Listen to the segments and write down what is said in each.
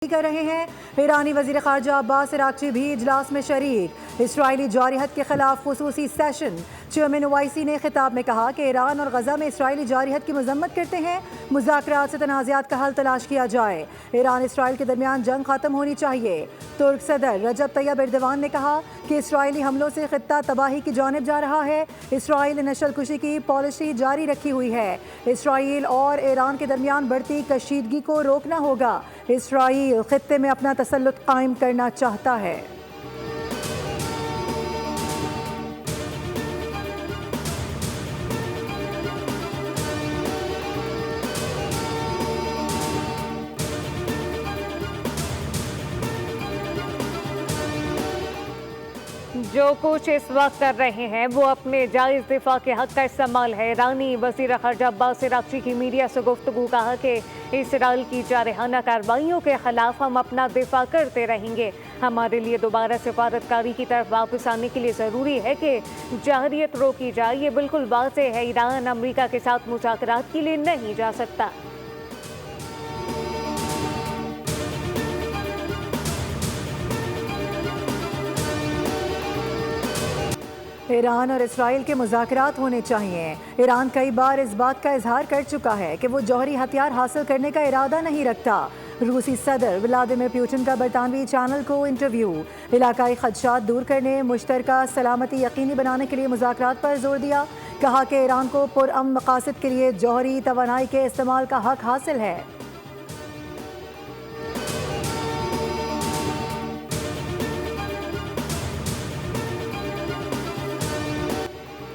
कर रहे हैं। ईरानी वज़ीर ख़ारजा अब्बास अराग़ची भी इजलास में शरीक। इसराइली जारहत के खिलाफ खुसूसी सेशन। चेयरमैन ओवैसी ने खिताब में कहा कि ईरान और गज़ा में इसराइली जारहत की मज़म्मत करते हैं। मुज़ाकरात से तनाज़ात का हल तलाश किया जाए। ईरान इसराइल के दरमियान जंग ख़त्म होनी चाहिए। तुर्क सदर रजब तैयब एर्दोगान ने कहा कि इसराइली हमलों से खित्ता तबाही की जानिब जा रहा है। इसराइल नस्ल कुशी की पॉलिसी जारी रखी हुई है। इसराइल और ईरान के दरमियान बढ़ती कशीदगी को रोकना होगा। इसराइल खित्ते में अपना तसल्लुत कायम करना चाहता है। जो कुछ इस वक्त कर रहे हैं वो अपने जायज़ दिफा के हक का इस्तेमाल है। ईरानी वज़ीर ख़ारजा अब्बास अराग़ची की मीडिया से गुफ्तगू कहा कि इसराइल की जारहाना कार्रवाइयों के खिलाफ हम अपना दिफा करते रहेंगे। हमारे लिए दोबारा सिफारतकारी की तरफ वापस आने के लिए ज़रूरी है कि जारहियत रोकी जाए। ये बिल्कुल वाज़ेह है, ईरान अमरीका के साथ मुज़ाकरात के लिए नहीं जा सकता। ईरान और इसराइल के मुज़ाकरात होने चाहिए। ईरान कई बार इस बात का इजहार कर चुका है कि वो जौहरी हथियार हासिल करने का इरादा नहीं रखता। रूसी सदर व्लादिमीर पुतिन का बरतानवी चैनल को इंटरव्यू। इलाकाई खदशात दूर करने, मुश्तरका सलामती यकीनी बनाने के लिए मुज़ाकरात पर जोर दिया। कहा कि ईरान को पुरअमन मकासद के लिए जौहरी तवानाई के इस्तेमाल का हक हासिल है।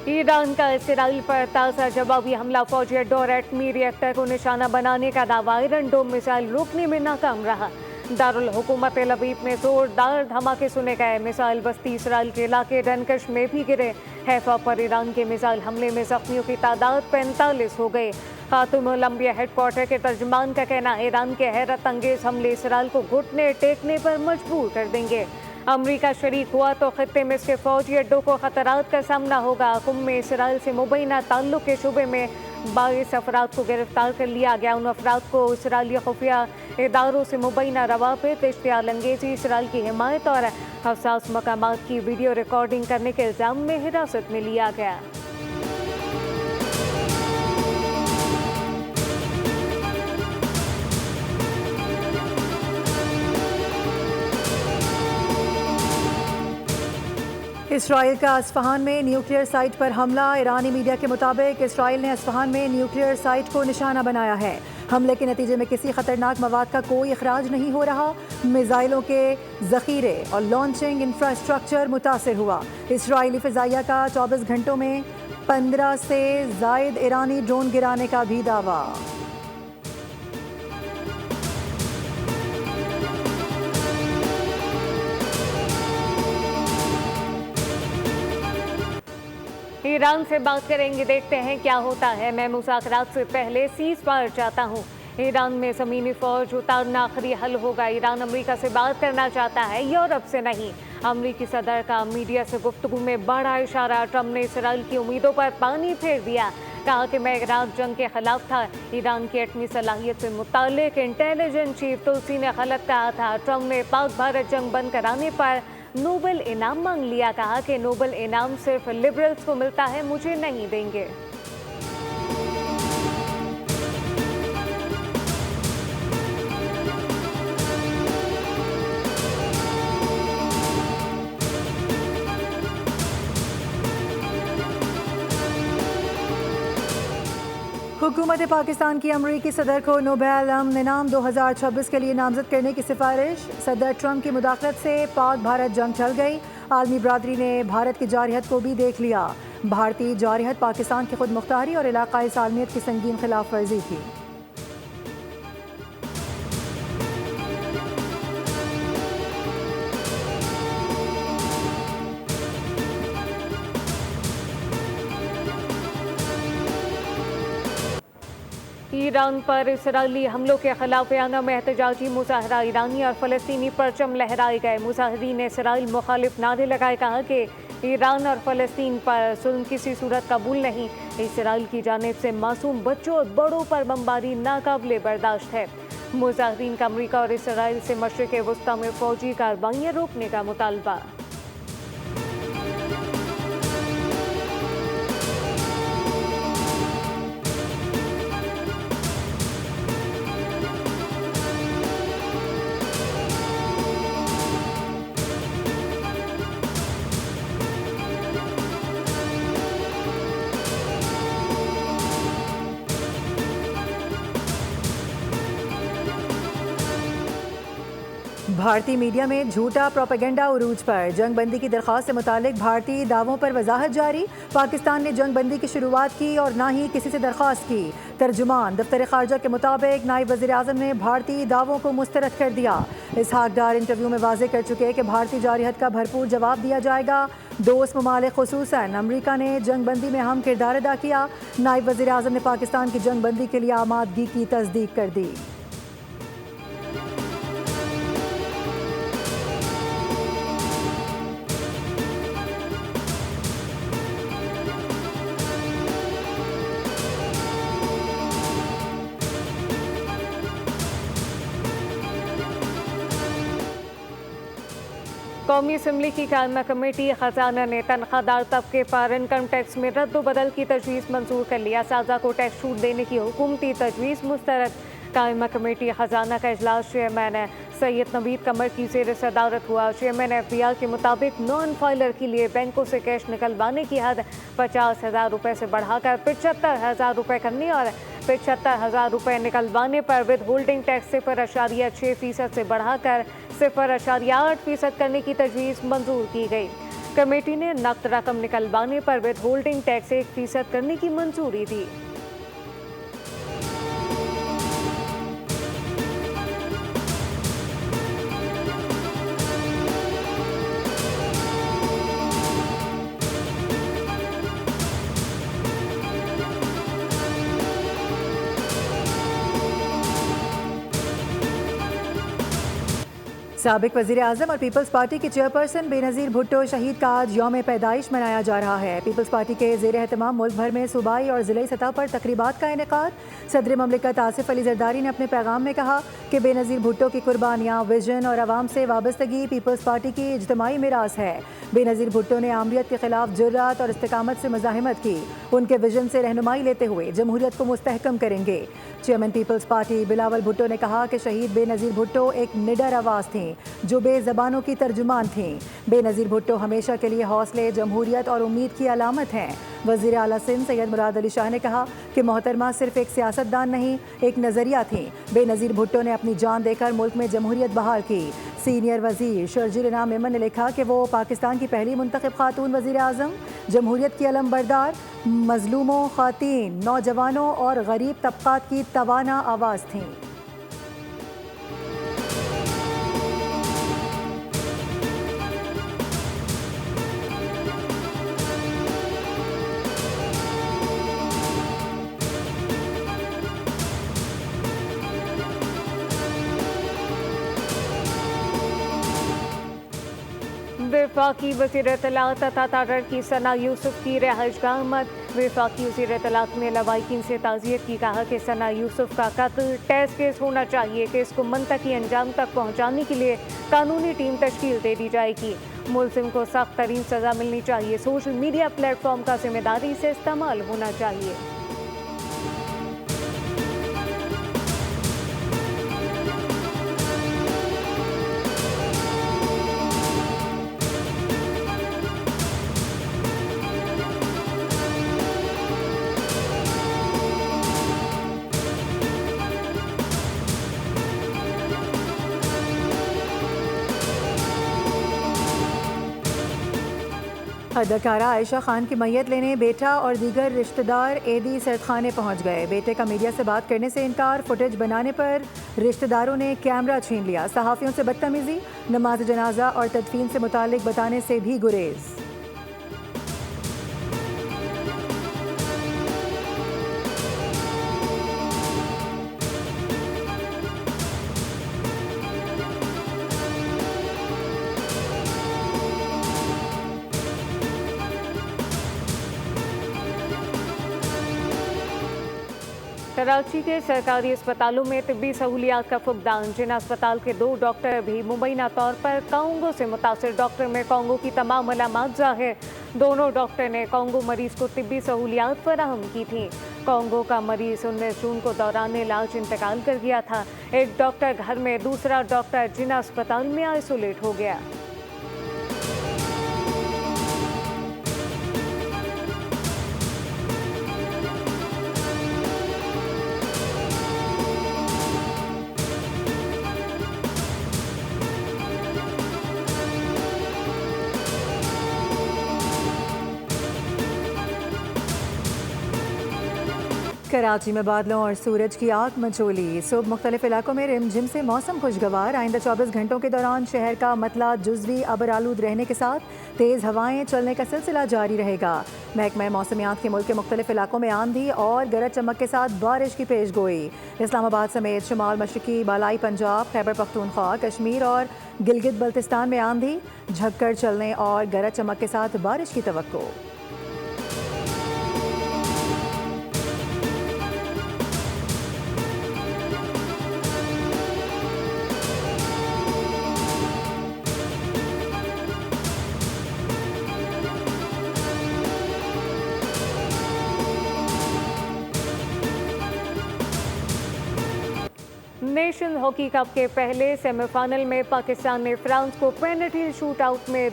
ईरान का इसराइल पर ताज़ा जवाबी हमला, फौजी अड्डों और एटमी रिएक्टर को निशाना बनाने का दावा। आयरन डोम मिसाइल रोकने में नाकाम रहा। दारुल हुकूमत तेल अवीव में जोरदार धमाके सुने गए। मिसाइल बस्ती इसराइल के इलाके डनकश में भी गिरे। हैफा पर ईरान के मिसाइल हमले में जख्मियों की तादाद 45 हो गए। खातुमुल अंबिया हेडक्वार्टर के तर्जमान का कहना है ईरान के हैरत अंगेज हमले इसराइल को घुटने टेकने पर मजबूर कर देंगे। अमरीका शरीक हुआ तो खत्ते में इसके फौजी अड्डों को खतरात का सामना होगा। कुम में इसराइल से मुबैना ताल्लुक के शुबे में 22 अफराद को गिरफ्तार कर लिया गया। उन अफराद को इसराइली खुफिया इदारों से मुबैना रवाबित, इश्तियाल अंगेजी, इसराइल की हिमायत और हसास मकामात की वीडियो रिकॉर्डिंग करने के इल्ज़ाम में हिरासत में लिया गया। इसराइल का अस्फहान में न्यूक्लियर साइट पर हमला। ईरानी मीडिया के मुताबिक इसराइल ने अस्फहान में न्यूक्लियर साइट को निशाना बनाया है। हमले के नतीजे में किसी खतरनाक मवाद का कोई अखराज नहीं हो रहा। मिसाइलों के जखीरे और लॉन्चिंग इंफ्रास्ट्रक्चर मुतासर हुआ। इसराइली फ़िज़ाइया का 24 घंटों में 15 से ज़ायद ईरानी ड्रोन गिराने का भी दावा। ईरान से बात करेंगे, देखते हैं क्या होता है। मैं मुज़ाकरात से पहले सीज़ फायर चाहता हूँ। ईरान में ज़मीनी फ़ौज उतारना आखिरी हल होगा। ईरान अमरीका से बात करना चाहता है, यूरोप से नहीं। अमरीकी सदर का मीडिया से गुफ्तगू में बड़ा इशारा। ट्रम्प ने इसराइल की उम्मीदों पर पानी फेर दिया। कहा कि मैं इराक जंग के खिलाफ था। ईरान की एटमी सलाहियत से मुताल्लिक इंटेलिजेंस चीफ तुलसी ने गलत कहा था। ट्रम्प ने पाक भारत जंग बंद कराने पर नोबेल इनाम मांग लिया। कहा कि नोबेल इनाम सिर्फ लिबरल्स को मिलता है, मुझे नहीं देंगे। हुकूमत पाकिस्तान की अमरीकी सदर को नोबेल अमन इनाम 2026 के लिए नामजद करने की सिफारिश। सदर ट्रंप की मुदाखलत से पाक भारत जंग चल गई। आलमी बरादरी ने भारत की जारहत को भी देख लिया। भारतीय जारहत पाकिस्तान की खुद मुख्तारी और इलाकाई सालमियत की संगीन खिलाफ वर्जी थी। ईरान पर इसराइली हमलों के खिलाफ वियना में एहतजाजी मुजाहरा। ईरानी और फ़लस्तीनी परचम लहराए गए। मुजाहिरीन ने इसराइल मुखालिफ नारे लगाए। कहा कि ईरान और फ़लस्तीन पर जुल्म किसी सूरत कबूल नहीं। इसराइल की जानिब से मासूम बच्चों और बड़ों पर बमबारी नाकाबिले बर्दाश्त है। मुजाहिरीन का अमरीका और इसराइल से मशरिक़ वस्ता में फौजी कार्रवाइयाँ रोकने का मुतालबा। भारतीय मीडिया में झूठा प्रोपेगेंडा उरूज पर, जंग बंदी की दरख्वास्त से मुतालिक भारतीय दावों पर वजाहत जारी। पाकिस्तान ने जंग बंदी की शुरुआत की और ना ही किसी से दरख्वास्त की। तर्जुमान दफ्तर खारजा के मुताबिक नायब वज़ीर आज़म ने भारतीय दावों को मुस्तरद कर दिया। इसहाक डार इंटरव्यू में वाज़ेह कर चुके कि भारतीय जारहत का भरपूर जवाब दिया जाएगा। दोस्त ममालिक खुसूसन अमरीका ने जंग बंदी में अहम किरदार अदा किया। नायब वज़ीर आज़म ने पाकिस्तान की जंग बंदी के लिए आमादगी की तस्दीक कर दी। कौमी असम्बली की कायमा कमेटी खजाना ने तनख्वाहदार तबके पर इनकम टैक्स में रद्द-बदल की तजवीज़ मंजूर कर लिया। साजा को टैक्स छूट देने की हुकूमती तजवीज़ मुस्तरद। कायमा कमेटी खजाना का इजलास चेयरमैन सैयद नवीद कमर की ज़ेर सदारत हुआ। चेयरमैन FBI के मुताबिक नॉन फाइलर के लिए बैंकों से कैश निकलवाने की हद 50,000 रुपये से बढ़ाकर 75,000 रुपये करने और 75,000 रुपये निकलवाने पर विद होल्डिंग टैक्स 0.6% से बढ़ाकर 0.8% करने की तजवीज़ मंजूर की गई। कमेटी ने नकद रकम निकलवाने पर विद होल्डिंग टैक्स 1% करने की मंजूरी दी। साबिक वज़ीर आज़म और पीपल्स पार्टी की चेयरपर्सन बेनज़ीर भुट्टो शहीद का आज यौम पैदाइश मनाया जा रहा है। पीपल्स पार्टी के ज़ेर एहतमाम मुल्क भर में सूबाई और ज़िले सतह पर तकरीबात का इनेकाद। सदर ममलिकत आसिफ अली ज़रदारी ने अपने पैगाम में कहा कि बेनज़ीर भुट्टो की कुर्बानियाँ, विजन और आवाम से वाबस्तगी पीपल्स पार्टी की इज्तिमाई मिरास है। बेनज़ीर भुट्टो ने आमरीत के खिलाफ जुर्रत और इस्तिकामत से मुज़ाहिमत की। उनके विजन से रहनुमाई लेते हुए जमहूरियत को मुस्तहकम करेंगे। Chairman Peoples Party Bilawal Bhutto ने कहा कि शहीद बेनज़ीर भुट्टो एक निडर आवाज़ थी जो बेज़बानों की तर्जुमान थी। बेनज़ीर भुट्टो हमेशा के लिए हौसले, जमहूरियत और उम्मीद की अलामत हैं। वज़ीर आला सिंध सैयद मुराद अली शाह ने कहा कि मोहतरमा सिर्फ एक सियासतदान नहीं, एक नज़रिया थी। बेनज़ीर भुट्टो ने अपनी जान देकर मुल्क में जमहूरियत बहाल की। सीनियर वज़ीर शर्जील इनाम मेमन ने लिखा कि वो पाकिस्तान की पहली मुंतखब खातून वज़ीर आज़म, जमहूरियत की अलमबरदार, मजलूमों, ख़वातीन, नौजवानों और गरीब तबक़ात की तवाना आवाज़ थीं। वफाकी वज़ीर इत्तलात तथा तारर की सना यूसुफ की रिहाइशगाह मत। वफाकी वज़ीर इत्तलात ने लवाहिकीन से ताज़ियत की, कहा कि सना यूसुफ का कत्ल टेस्ट केस होना चाहिए। केस को मंतकी अंजाम तक पहुँचाने के लिए कानूनी टीम तश्कील दे दी जाएगी। मुलजिम को सख्त तरीन सज़ा मिलनी चाहिए। सोशल मीडिया प्लेटफॉर्म का जिम्मेदारी से इस्तेमाल होना चाहिए। अदाकारा आयशा खान की मैयत लेने बेटा और दीगर रिश्तेदार एदी सरदखाने पहुंच गए। बेटे का मीडिया से बात करने से इनकार, फुटेज बनाने पर रिश्तेदारों ने कैमरा छीन लिया। सहाफ़ियों से बदतमीजी, नमाज जनाजा और तदफीन से मुतालिक बताने से भी गुरेज। कराची के सरकारी अस्पतालों में तिब्बी सहूलियात का फुकदान। जिन अस्पताल के 2 डॉक्टर भी मुबैना तौर पर कांगो से मुतासिर डॉक्टर में कांगो की तमाम अलामात जाहिर। दोनों डॉक्टर ने कांगो मरीज को तिब्बी सहूलियात फराहम की थी। कांगो का मरीज 19 जून को दौरान इलाज इंतकाल कर गया था। एक डॉक्टर घर में, दूसरा डॉक्टर जिना अस्पताल में आइसोलेट हो गया। कराची में बादलों और सूरज की आग मचोली। सुबह मुख्तलिफ इलाकों में रिमझिम से मौसम खुशगवार। आइंदा 24 घंटों के दौरान शहर का मतला जुज़वी अबर आलूद रहने के साथ तेज़ हवाएं चलने का सिलसिला जारी रहेगा। महकमा मौसमियात के मुल्क के मुख्तलिफ इलाकों में आंधी और गरज चमक के साथ बारिश की पेश गोई। इस्लामाबाद समेत शुमाल मशरकी, बालाई पंजाब, खैबर पख्तूनख्वा, कश्मीर और गिलगित बल्तिस्तान में आंधी, झक्कड़ चलने और गरज चमक के साथ बारिश की तवक्को। नेशन हॉकी कप के पहले सेमीफाइनल में पाकिस्तान ने फ्रांस को पेनल्टी शूटआउट में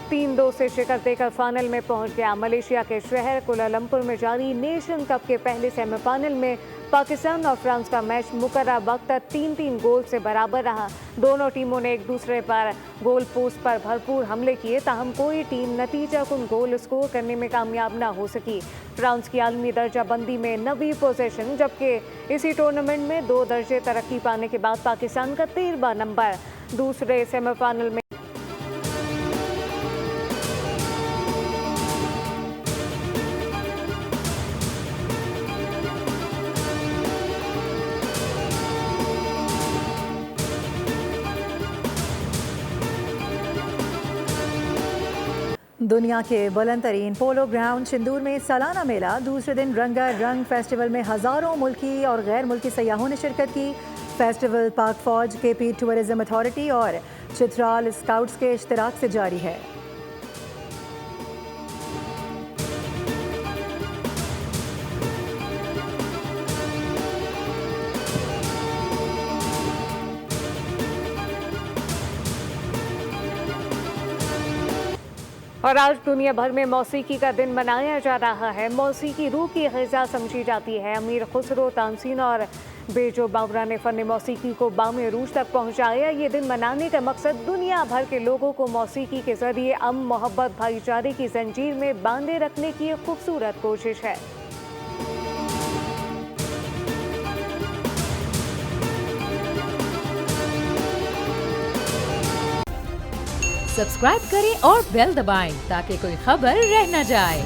3-2 से शिकस्त देकर फाइनल में पहुंच गया। मलेशिया के शहर कुलालंपुर में जारी नेशन कप के पहले सेमीफाइनल में पाकिस्तान और फ्रांस का मैच मुकर्रर वक्त तक 3-3 गोल से बराबर रहा। दोनों टीमों ने एक दूसरे पर गोल पोस्ट पर भरपूर हमले किए, ताहम कोई टीम नतीजाकुन गोल स्कोर करने में कामयाब न हो सकी। फ्रांस की आलमी दर्जा बंदी में 9वीं पोजीशन, जबकि इसी टूर्नामेंट में 2 दर्जे तरक्की पाने के बाद पाकिस्तान का 13वां नंबर। दूसरे सेमीफाइनल में दुनिया के बुलंद तरीन पोलो ग्राउंड शिंदूर में सालाना मेला। दूसरे दिन रंगा रंग फेस्टिवल में हज़ारों मुल्की और गैर मुल्की सयाहों ने शिरकत की। फेस्टिवल पाक फौज, KP टूरिज्म अथॉरिटी और चित्राल स्काउट्स के इश्तराक से जारी है। और आज दुनिया भर में मौसीकी का दिन मनाया जा रहा है। मौसीकी रूह की ग़िज़ा समझी जाती है। अमीर खुसरो, तानसीन और बेजो बावरा ने फ़न मौसीकी को बामे रूज तक पहुँचाया। ये दिन मनाने का मकसद दुनिया भर के लोगों को मौसीकी के ज़रिए अमन, मोहब्बत, भाईचारे की जंजीर में बांधे रखने की एक खूबसूरत कोशिश है। सब्सक्राइब करें और बेल दबाएं ताकि कोई खबर रह न जाए।